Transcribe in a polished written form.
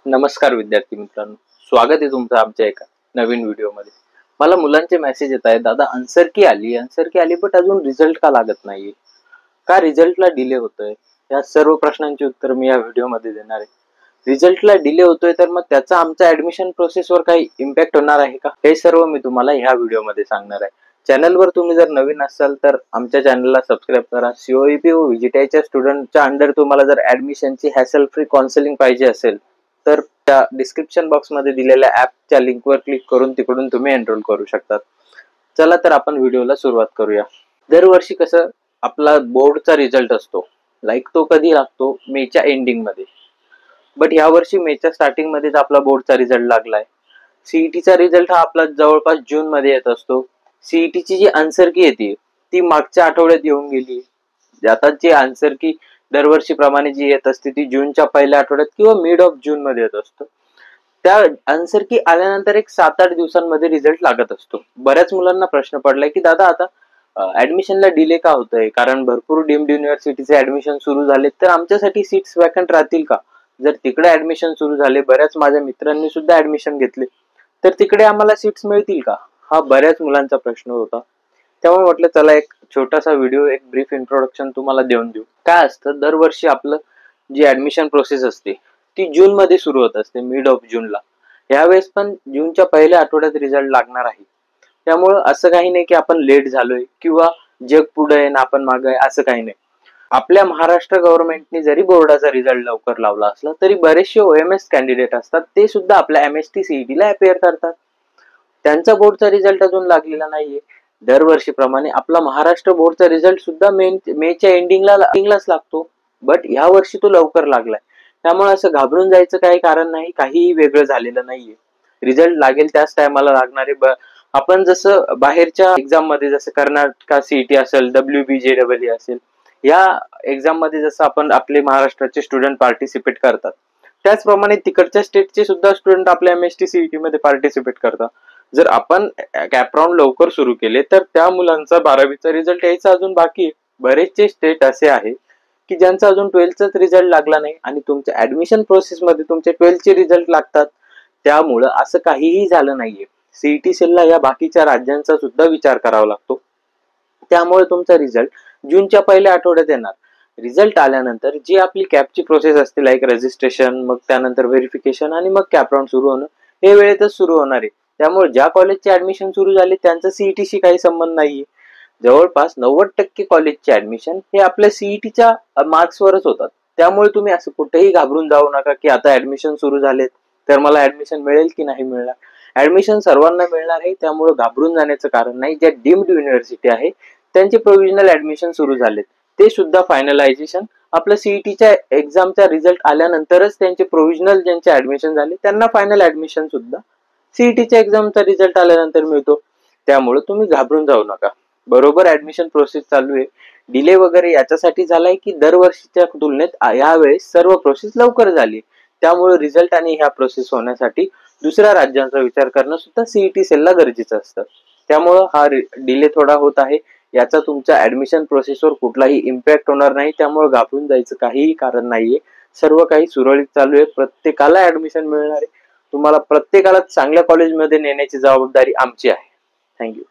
नमस्कार विद्यार्थी मित्रांनो, स्वागत आहे तुमचं आमच्या एका नवीन व्हिडिओमध्ये. मला मुलांचे मेसेज येत आहेत, दादा आन्सर की आली बट अजून रिझल्ट का लागत नाहीये, का रिझल्टला डिले होतोय? या सर्व प्रश्नांची उत्तर मी या व्हिडिओमध्ये देणार आहे. रिझल्टला डिले होतोय तर मग त्याचा आमच्या ऍडमिशन प्रोसेसवर काही इम्पॅक्ट होणार आहे का, हे सर्व मी तुम्हाला ह्या व्हिडिओमध्ये सांगणार आहे. चॅनलवर तुम्ही जर नवीन असाल तर आमच्या चॅनलला सबस्क्राईब करा. COEP व व्हीजीटीआयच्या स्टुडंटच्या अंडर तुम्हाला जर ऍडमिशनची हॅसल फ्री काउन्सिलिंग पाहिजे असेल तर त्या डिस्क्रिप्शन बॉक्समध्ये दिलेल्या ऍपच्या लिंकवर क्लिक करून तिकडून तुम्ही एनरोल करू शकतात. चला तर आपण व्हिडिओला सुरुवात करूया. दरवर्षी कसं आपला बोर्डचा रिझल्ट असतो, तो कधी लागतो? मेच्या एंडिंग मध्ये. बट यावर्षी मेच्या स्टार्टिंग मध्येच आपला बोर्डचा रिझल्ट लागलाय. सीईटीचा रिझल्ट हा आपला जवळपास जून मध्ये येत असतो. सीईटीची जी आन्सर की येते ती मागच्या आठवड्यात येऊन गेली. आता जी आन्सर की दरवर्षी प्रमाणे जी येत असते ती जूनच्या पहिल्या आठवड्यात किंवा मिड ऑफ जून मध्ये येत असतो. त्या आन्सर की आल्यानंतर एक 7-8 दिवसांमध्ये रिझल्ट लागत असतो. बऱ्याच मुलांना प्रश्न पडलाय की दादा आता ऍडमिशनला डिले का होतोय, कारण भरपूर डीम्ड युनिव्हर्सिटीचे ऍडमिशन सुरू झाले तर आमच्यासाठी सीट्स वॅकंट राहतील का? जर तिकडे ऍडमिशन सुरू झाले, बऱ्याच माझ्या मित्रांनी सुद्धा ऍडमिशन घेतले, तर तिकडे आम्हाला सीट्स मिळतील का? हा बऱ्याच मुलांचा प्रश्न होता. त्यामुळे म्हटलं चला एक छोटासा व्हिडिओ, एक ब्रीफ इंट्रोडक्शन तुम्हाला देऊन देऊ. काय असतं, दरवर्षी आपलं जी ऍडमिशन प्रोसेस असते ती जून मध्ये सुरू होत असते, मिड ऑफ जूनला. यावेळेस पण जूनच्या पहिल्या आठवड्यात रिझल्ट लागणार आहे. त्यामुळं असं काही नाही की आपण लेट झालोय किंवा जग पुढे आहे ना आपण मागे आहे, असं काही नाही. आपल्या महाराष्ट्र गव्हर्नमेंटने जरी बोर्डाचा रिझल्ट लवकर लावला असला तरी बरेचसे OMS कॅन्डिडेट असतात, ते सुद्धा आपल्या MST CET ला अपेअर करतात. त्यांचा बोर्डचा रिझल्ट अजून लागलेला नाहीये. दरवर्षीप्रमाणे आपला महाराष्ट्र बोर्डचा रिझल्ट सुद्धा मेच्या एंडिंगलाच लागतो, बट या वर्षी तो लवकर लागलाय. त्यामुळे असं घाबरून जायचं काही कारण नाही, काहीही वेगळं झालेलं नाहीये. रिझल्ट लागेल त्याच टायमाला लागणारे. आपण जसं बाहेरच्या एक्झाम मध्ये, जसं कर्नाटका CET असेल, WBJEE असेल, या एक्झाम मध्ये जसं आपण आपले महाराष्ट्राचे स्टुडंट पार्टिसिपेट करतात, त्याचप्रमाणे तिकडच्या स्टेटचे सुद्धा स्टुडंट आपल्या MST CET मध्ये पार्टिसिपेट करतात. जर आपण कॅपराऊंड लवकर सुरू केले तर त्या मुलांचा 12वीचा रिझल्ट यायचा अजून बाकी आहे. बरेचसे स्टेट असे आहे की ज्यांचा अजून 12थचाच रिझल्ट लागला नाही आणि तुमच्या ऍडमिशन प्रोसेस मध्ये तुमचे 12थचे रिझल्ट लागतात. त्यामुळं असं काहीही झालं नाहीये. CET सेलला या बाकीच्या राज्यांचा सुद्धा विचार करावा लागतो. त्यामुळे तुमचा रिझल्ट जूनच्या पहिल्या आठवड्यात येणार. रिझल्ट आल्यानंतर जी आपली कॅपची प्रोसेस असते, रजिस्ट्रेशन, मग त्यानंतर व्हेरिफिकेशन आणि मग कॅपराऊंड सुरू होणं, हे वेळेतच सुरू होणार आहे. त्यामुळे ज्या कॉलेजचे ऍडमिशन सुरू झाले त्यांचा CETशी काही संबंध नाहीये. जवळपास 90% कॉलेजचे ऍडमिशन हे आपल्या CETच्या मार्क्सवरच होतात. त्यामुळे तुम्ही असं कुठेही घाबरून जाऊ नका की आता ऍडमिशन सुरू झालेत तर मला ऍडमिशन मिळेल की नाही मिळणार. ऍडमिशन सर्वांना मिळणार आहे, त्यामुळे घाबरून जाण्याचं कारण नाही. ज्या डीम्ड युनिव्हर्सिटी आहे त्यांचे प्रोव्हिजनल ऍडमिशन सुरू झालेत, ते सुद्धा फायनलायझेशन आपल्या CETच्या एक्झामचा रिझल्ट आल्यानंतरच त्यांचे प्रोव्हिजनल ज्यांचे ऍडमिशन झाले त्यांना फायनल ऍडमिशन सुद्धा CETच्या एक्झामचा रिझल्ट आल्यानंतर मिळतो. त्यामुळे तुम्ही घाबरून जाऊ नका. बरोबर ऍडमिशन प्रोसेस चालू आहे. डिले वगैरे याच्यासाठी झालाय की दरवर्षीच्या तुलनेत यावेळेस सर्व प्रोसेस लवकर झाली. त्यामुळे रिझल्ट आणि ह्या प्रोसेस होण्यासाठी दुसऱ्या राज्यांचा विचार करणं सुद्धा CET सेलला गरजेचं असतं. त्यामुळं हा डिले थोडा होत आहे. याचा तुमच्या ऍडमिशन प्रोसेसवर कुठलाही इम्पॅक्ट होणार नाही. त्यामुळे घाबरून जायचं काहीही कारण नाहीये. सर्व काही सुरळीत चालू आहे. प्रत्येकाला ऍडमिशन मिळणार आहे. तुम्हाला प्रत्येकाला चांगल्या कॉलेजमध्ये नेण्याची जबाबदारी आमची आहे. थँक्यू.